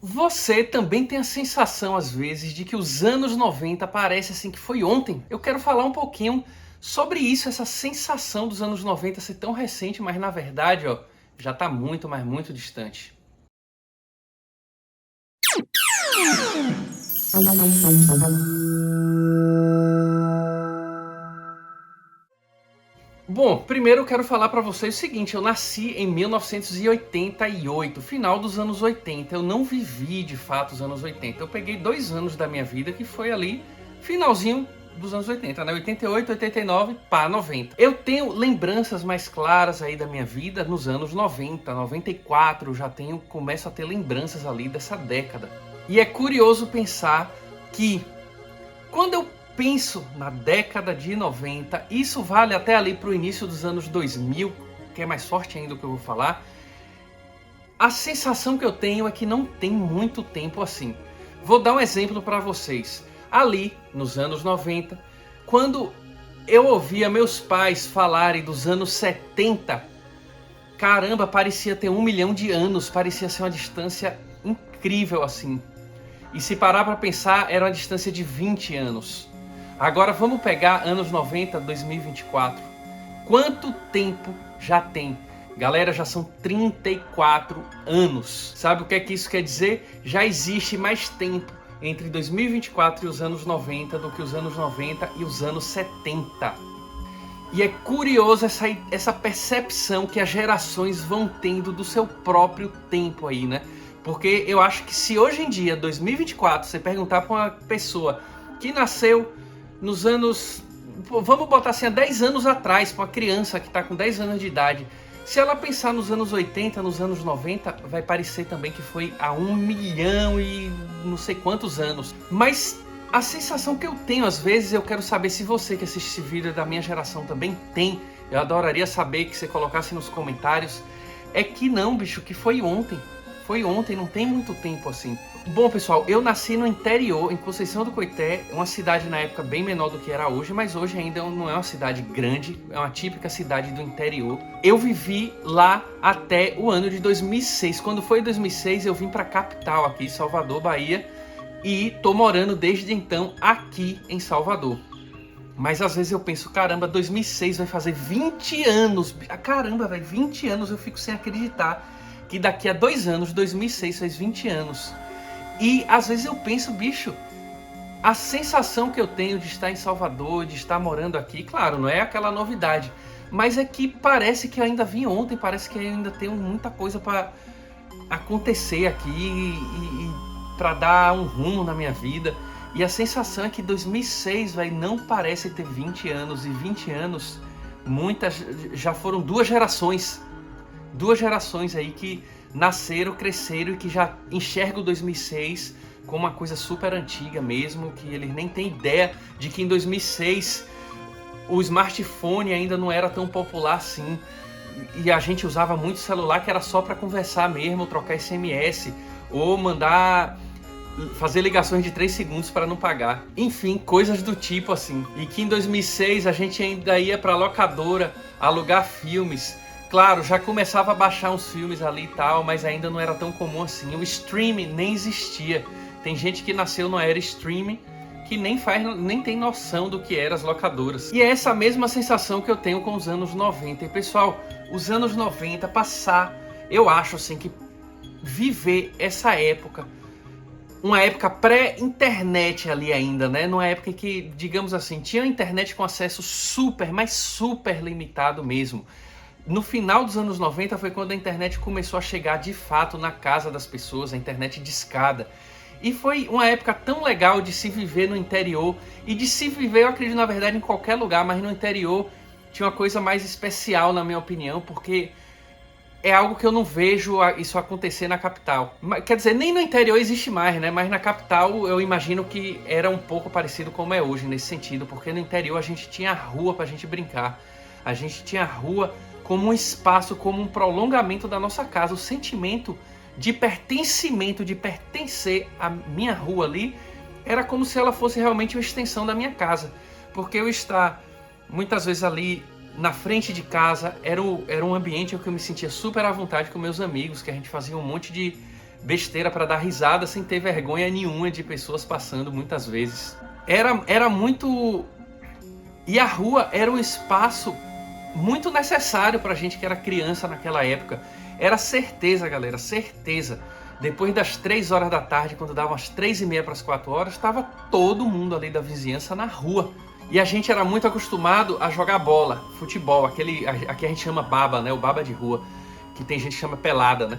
Você também tem a sensação, às vezes, de que os anos 90 parece assim que foi ontem? Eu quero falar um pouquinho sobre isso, essa sensação dos anos 90 ser tão recente, mas na verdade, ó, já tá muito, mas muito distante. Bom, primeiro eu quero falar pra vocês o seguinte, eu nasci em 1988, final dos anos 80. Eu não vivi de fato os anos 80. Eu peguei 2 anos da minha vida que foi ali, finalzinho dos anos 80, né? 88, 89, pá, 90. Eu tenho lembranças mais claras aí da minha vida nos anos 90, 94, já começo a ter lembranças ali dessa década. E é curioso pensar que quando eu penso na década de 90, isso vale até ali para o início dos anos 2000, que é mais forte ainda o que eu vou falar, a sensação que eu tenho é que não tem muito tempo assim. Vou dar um exemplo para vocês. Ali, nos anos 90, quando eu ouvia meus pais falarem dos anos 70, caramba, parecia ter 1 milhão de anos, parecia ser uma distância incrível assim. E se parar para pensar, era uma distância de 20 anos. Agora vamos pegar anos 90, 2024. Quanto tempo já tem? Galera, já são 34 anos. Sabe o que é que isso quer dizer? Já existe mais tempo entre 2024 e os anos 90 do que os anos 90 e os anos 70. E é curioso essa percepção que as gerações vão tendo do seu próprio tempo aí, né? Porque eu acho que se hoje em dia, 2024, você perguntar para uma pessoa que nasceu nos anos... Vamos botar assim, há 10 anos atrás, para uma criança que está com 10 anos de idade, se ela pensar nos anos 80, nos anos 90, vai parecer também que foi há 1 milhão e não sei quantos anos. Mas a sensação que eu tenho às vezes, eu quero saber se você que assiste esse vídeo da minha geração também tem, eu adoraria saber que você colocasse nos comentários, é que não, bicho, que foi ontem. Foi ontem, não tem muito tempo assim. Bom, pessoal, eu nasci no interior, em Conceição do Coité, uma cidade na época bem menor do que era hoje, mas hoje ainda não é uma cidade grande, é uma típica cidade do interior. Eu vivi lá até o ano de 2006. Quando foi 2006, eu vim para a capital aqui, Salvador, Bahia, e tô morando desde então aqui em Salvador. Mas às vezes eu penso, caramba, 2006 vai fazer 20 anos. Caramba, velho, 20 anos, eu fico sem acreditar que daqui a 2 anos, 2006 faz 20 anos. E às vezes eu penso, bicho, a sensação que eu tenho de estar em Salvador, de estar morando aqui, claro, não é aquela novidade, mas é que parece que eu ainda vim ontem, parece que eu ainda tenho muita coisa para acontecer aqui e para dar um rumo na minha vida. E a sensação é que 2006 não parece ter 20 anos, e 20 anos, muitas já foram 2 gerações. 2 gerações aí que nasceram, cresceram e que já enxergam 2006 como uma coisa super antiga mesmo, que eles nem têm ideia de que em 2006 o smartphone ainda não era tão popular assim, e a gente usava muito celular que era só para conversar mesmo, trocar SMS ou fazer ligações de 3 segundos para não pagar. Enfim, coisas do tipo assim. E que em 2006 a gente ainda ia para locadora alugar filmes. Claro, já começava a baixar uns filmes ali e tal, mas ainda não era tão comum assim. O streaming nem existia. Tem gente que nasceu na era streaming que nem tem noção do que eram as locadoras. E é essa mesma sensação que eu tenho com os anos 90. E pessoal, os anos 90 passar, eu acho assim que viver essa época, uma época pré-internet ali ainda, né? Numa época que, digamos assim, tinha internet com acesso super, mas super limitado mesmo. No final dos anos 90 foi quando a internet começou a chegar de fato na casa das pessoas, a internet discada. E foi uma época tão legal de se viver no interior, e de se viver, eu acredito, na verdade, em qualquer lugar, mas no interior tinha uma coisa mais especial, na minha opinião, porque é algo que eu não vejo isso acontecer na capital. Quer dizer, nem no interior existe mais, né? Mas na capital eu imagino que era um pouco parecido como é hoje, nesse sentido, porque no interior a gente tinha a rua pra gente brincar. A gente tinha a rua como um espaço, como um prolongamento da nossa casa. O sentimento de pertencimento, de pertencer à minha rua ali, era como se ela fosse realmente uma extensão da minha casa. Porque eu estar muitas vezes ali na frente de casa, era um ambiente em que eu me sentia super à vontade com meus amigos, que a gente fazia um monte de besteira para dar risada sem ter vergonha nenhuma de pessoas passando muitas vezes. Era muito... E a rua era um espaço muito necessário pra gente que era criança naquela época. Era certeza, galera, certeza. Depois das 3 horas da tarde, quando davam as 3h30 para as 4 horas, estava todo mundo ali da vizinhança na rua. E a gente era muito acostumado a jogar bola, futebol, aqui a gente chama baba, né? O baba de rua, que tem gente que chama pelada, né?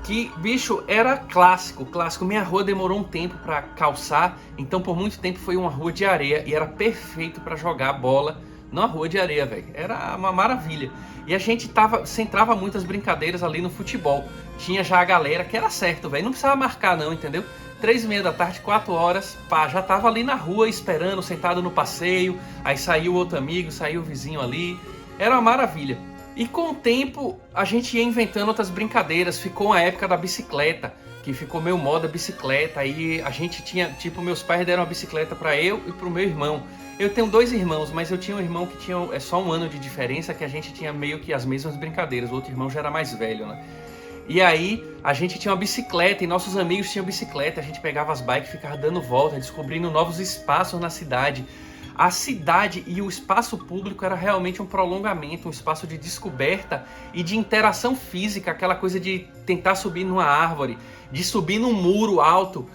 Que, bicho, era clássico. Minha rua demorou um tempo para calçar, então por muito tempo foi uma rua de areia e era perfeito para jogar bola na rua de areia, velho. Era uma maravilha. E a gente centrava muitas brincadeiras ali no futebol. Tinha já a galera que era certo, velho. Não precisava marcar não, entendeu? 3h30 da tarde, 4 horas, pá, já tava ali na rua esperando, sentado no passeio. Aí saiu outro amigo, saiu o vizinho ali. Era uma maravilha. E com o tempo a gente ia inventando outras brincadeiras. Ficou a época da bicicleta, que ficou meio moda bicicleta. Aí a gente tinha, tipo, meus pais deram uma bicicleta para eu e pro meu irmão. Eu tenho 2 irmãos, mas eu tinha um irmão que tinha só 1 ano de diferença, que a gente tinha meio que as mesmas brincadeiras. O outro irmão já era mais velho, né? E aí a gente tinha uma bicicleta e nossos amigos tinham bicicleta. A gente pegava as bikes e ficava dando volta, descobrindo novos espaços na cidade. A cidade e o espaço público era realmente um prolongamento, um espaço de descoberta e de interação física, aquela coisa de tentar subir numa árvore, de subir num muro alto.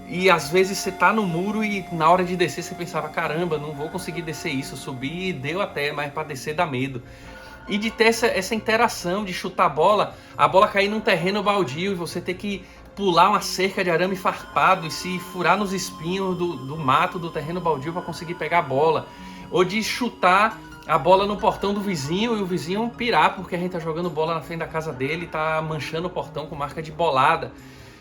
E às vezes você tá no muro e na hora de descer você pensava, caramba, não vou conseguir descer isso, subir deu até, mas para descer dá medo. E de ter essa interação, de chutar a bola cair num terreno baldio e você ter que pular uma cerca de arame farpado e se furar nos espinhos do mato do terreno baldio para conseguir pegar a bola. Ou de chutar a bola no portão do vizinho e o vizinho pirar porque a gente tá jogando bola na frente da casa dele e tá manchando o portão com marca de bolada.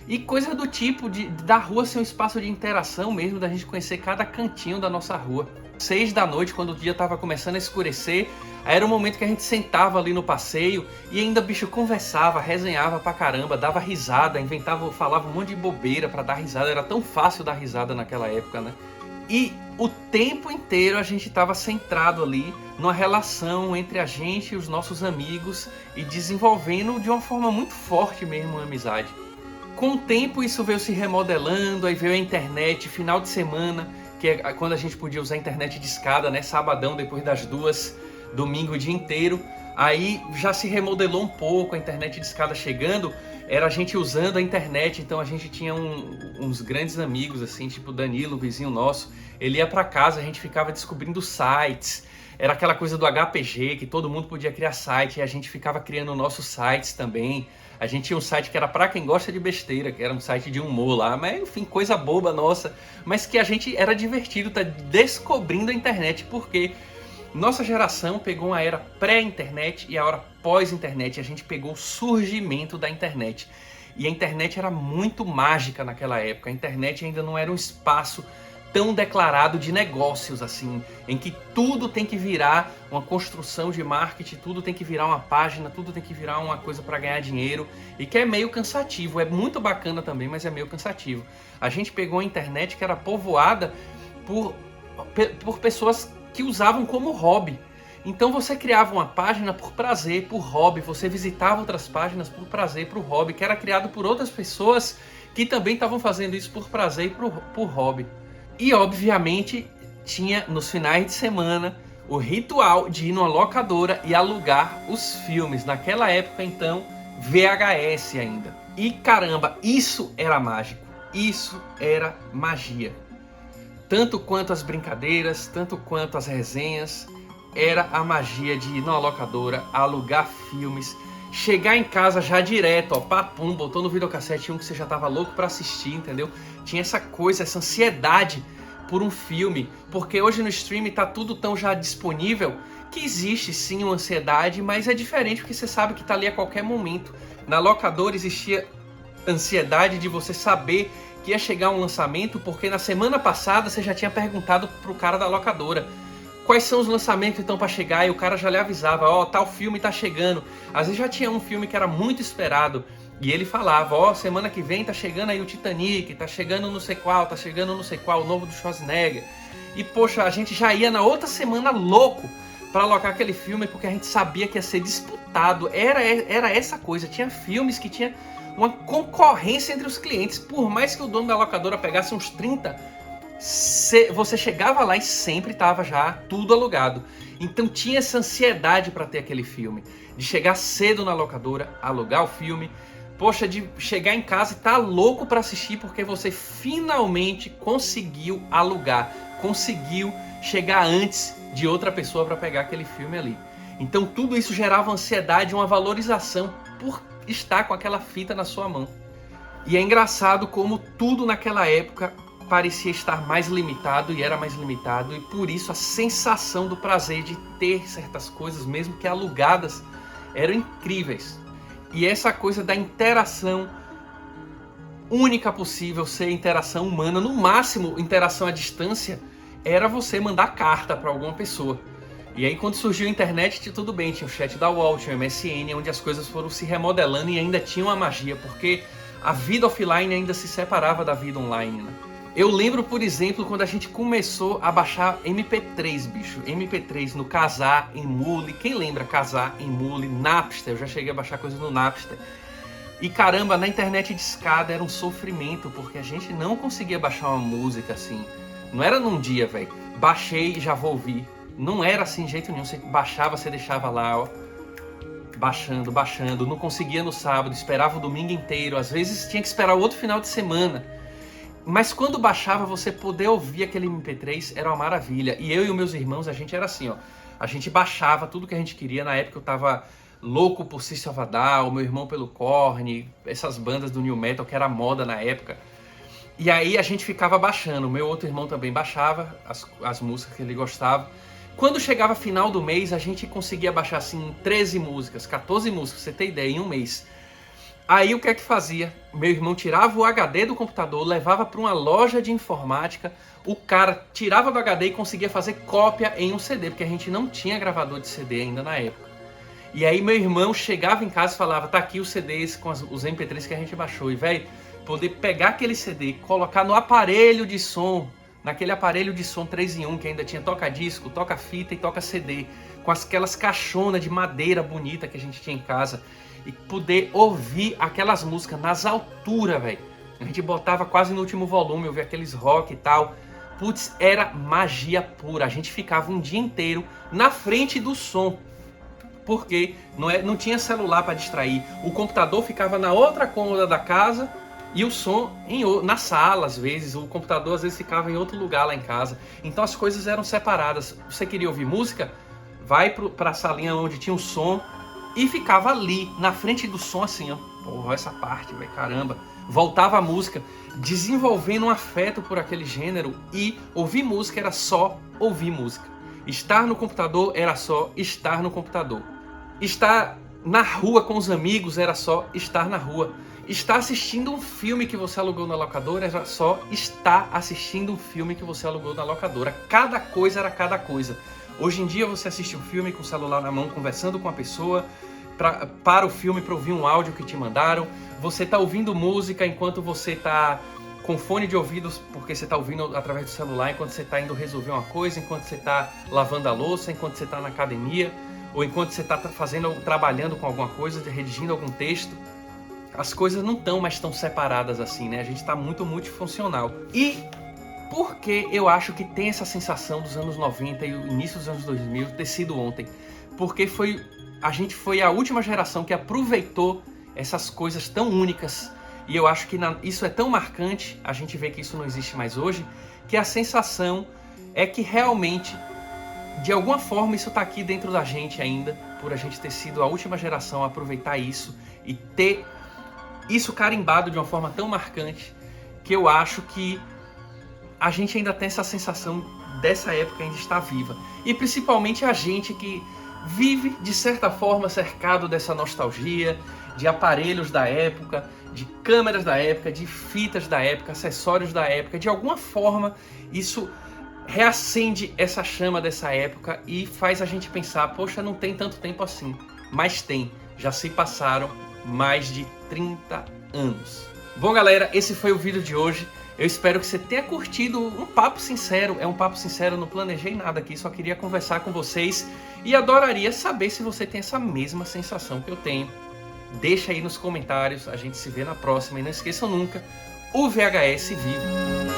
E coisa do tipo da rua ser um espaço de interação mesmo, da gente conhecer cada cantinho da nossa rua. 6 da noite, quando o dia tava começando a escurecer, era o momento que a gente sentava ali no passeio e ainda, bicho, conversava, resenhava pra caramba, dava risada, falava um monte de bobeira pra dar risada. Era tão fácil dar risada naquela época, né? E o tempo inteiro a gente tava centrado ali numa relação entre a gente e os nossos amigos e desenvolvendo de uma forma muito forte mesmo uma amizade. Com o tempo isso veio se remodelando, aí veio a internet, final de semana, que é quando a gente podia usar a internet de escada, né? Sabadão, depois das 2, domingo o dia inteiro. Aí já se remodelou um pouco, a internet de escada chegando, era a gente usando a internet, então a gente tinha uns grandes amigos, assim, tipo Danilo, um vizinho nosso. Ele ia pra casa, a gente ficava descobrindo sites. Era aquela coisa do HPG, que todo mundo podia criar site, e a gente ficava criando nossos sites também. A gente tinha um site que era pra quem gosta de besteira, que era um site de humor lá, mas enfim, coisa boba nossa. Mas que a gente era divertido, tá descobrindo a internet, porque nossa geração pegou uma era pré-internet e a hora pós-internet. A gente pegou o surgimento da internet. E a internet era muito mágica naquela época. A internet ainda não era um espaço tão declarado de negócios assim, em que tudo tem que virar uma construção de marketing, tudo tem que virar uma página, tudo tem que virar uma coisa para ganhar dinheiro, e que é meio cansativo. É muito bacana também, mas é meio cansativo. A gente pegou a internet que era povoada por pessoas que usavam como hobby. Então você criava uma página por prazer, por hobby, você visitava outras páginas por prazer, por hobby, que era criado por outras pessoas que também estavam fazendo isso por prazer e por hobby. E obviamente tinha nos finais de semana o ritual de ir numa locadora e alugar os filmes. Naquela época então, VHS ainda. E caramba, isso era mágico, isso era magia. Tanto quanto as brincadeiras, tanto quanto as resenhas, era a magia de ir numa locadora, alugar filmes, chegar em casa já direto, ó, papum, botou no videocassete um que você já tava louco pra assistir, entendeu? Tinha essa coisa, essa ansiedade por um filme, porque hoje no streaming tá tudo tão já disponível que existe sim uma ansiedade, mas é diferente porque você sabe que tá ali a qualquer momento. Na locadora existia ansiedade de você saber que ia chegar um lançamento, porque na semana passada você já tinha perguntado pro cara da locadora quais são os lançamentos que estão para chegar, e o cara já lhe avisava, ó, tal filme tá chegando. Às vezes já tinha um filme que era muito esperado, e ele falava, ó, semana que vem tá chegando aí o Titanic, tá chegando não sei qual, o novo do Schwarzenegger. E poxa, a gente já ia na outra semana louco para alocar aquele filme, porque a gente sabia que ia ser disputado. Era essa coisa, tinha filmes que tinha uma concorrência entre os clientes. Por mais que o dono da locadora pegasse uns 30, você chegava lá e sempre estava já tudo alugado. Então tinha essa ansiedade para ter aquele filme, de chegar cedo na locadora, alugar o filme, poxa, de chegar em casa e estar louco para assistir porque você finalmente conseguiu alugar, conseguiu chegar antes de outra pessoa para pegar aquele filme ali. Então tudo isso gerava ansiedade, uma valorização por estar com aquela fita na sua mão. E é engraçado como tudo naquela época parecia estar mais limitado e era mais limitado, e por isso a sensação do prazer de ter certas coisas, mesmo que alugadas, eram incríveis. E essa coisa da interação única possível, ser interação humana, no máximo interação à distância, era você mandar carta para alguma pessoa. E aí quando surgiu a internet, tudo bem, tinha o chat da UOL, tinha o MSN, onde as coisas foram se remodelando e ainda tinha uma magia, porque a vida offline ainda se separava da vida online, né? Eu lembro, por exemplo, quando a gente começou a baixar MP3, bicho. MP3 no Kazaa, Emule. Quem lembra Kazaa, Emule, Napster? Eu já cheguei a baixar coisas no Napster. E caramba, na internet de escada era um sofrimento, porque a gente não conseguia baixar uma música assim. Não era num dia, velho. Baixei e já vou ouvir. Não era assim de jeito nenhum. Você baixava, você deixava lá, ó. Baixando. Não conseguia no sábado, esperava o domingo inteiro. Às vezes tinha que esperar o outro final de semana. Mas quando baixava, você poder ouvir aquele MP3 era uma maravilha. E eu e os meus irmãos, a gente era assim, ó. A gente baixava tudo que a gente queria. Na época eu tava louco por System of a Down, meu irmão pelo Korn, essas bandas do New Metal que era moda na época. E aí a gente ficava baixando. Meu outro irmão também baixava as músicas que ele gostava. Quando chegava final do mês, a gente conseguia baixar assim 13 músicas, 14 músicas, pra você ter ideia, em um mês. Aí o que é que fazia? Meu irmão tirava o HD do computador, levava para uma loja de informática, o cara tirava do HD e conseguia fazer cópia em um CD, porque a gente não tinha gravador de CD ainda na época. E aí meu irmão chegava em casa e falava, tá aqui os CDs com os MP3 que a gente baixou. E velho, poder pegar aquele CD, colocar no aparelho de som, naquele aparelho de som 3 em 1, que ainda tinha toca-disco, toca-fita e toca-CD, com aquelas caixonas de madeira bonita que a gente tinha em casa, e poder ouvir aquelas músicas nas alturas, velho. A gente botava quase no último volume, ouvia aqueles rock e tal. Putz, era magia pura. A gente ficava um dia inteiro na frente do som, porque não tinha celular para distrair. O computador ficava na outra cômoda da casa e o som na sala, às vezes. O computador às vezes ficava em outro lugar lá em casa. Então as coisas eram separadas. Você queria ouvir música? Vai para a salinha onde tinha o som e ficava ali, na frente do som, assim, ó. Porra, essa parte, velho, caramba. Voltava a música, desenvolvendo um afeto por aquele gênero, e ouvir música era só ouvir música. Estar no computador era só estar no computador. Estar na rua com os amigos era só estar na rua. Estar assistindo um filme que você alugou na locadora era só estar assistindo um filme que você alugou na locadora. Cada coisa era cada coisa. Hoje em dia você assiste um filme com o celular na mão, conversando com a pessoa, para o filme para ouvir um áudio que te mandaram. Você está ouvindo música enquanto você está com fone de ouvidos, porque você está ouvindo através do celular, enquanto você está indo resolver uma coisa, enquanto você está lavando a louça, enquanto você está na academia, ou enquanto você está trabalhando com alguma coisa, redigindo algum texto. As coisas não estão mais tão separadas assim, né? A gente está muito multifuncional. E por que eu acho que tem essa sensação dos anos 90 e o início dos anos 2000 ter sido ontem? Porque a gente foi a última geração que aproveitou essas coisas tão únicas. E eu acho que isso é tão marcante, a gente vê que isso não existe mais hoje, que a sensação é que realmente, de alguma forma, isso está aqui dentro da gente ainda, por a gente ter sido a última geração a aproveitar isso e ter isso carimbado de uma forma tão marcante, que eu acho que a gente ainda tem essa sensação dessa época ainda estar viva. E principalmente a gente que vive, de certa forma, cercado dessa nostalgia, de aparelhos da época, de câmeras da época, de fitas da época, acessórios da época. De alguma forma, isso reacende essa chama dessa época e faz a gente pensar, poxa, não tem tanto tempo assim. Mas tem, já se passaram mais de 30 anos. Bom, galera, esse foi o vídeo de hoje. Eu espero que você tenha curtido um papo sincero. É um papo sincero, não planejei nada aqui, só queria conversar com vocês e adoraria saber se você tem essa mesma sensação que eu tenho Deixa aí nos comentários, a gente se vê na próxima. E não esqueçam nunca, o VHS vive!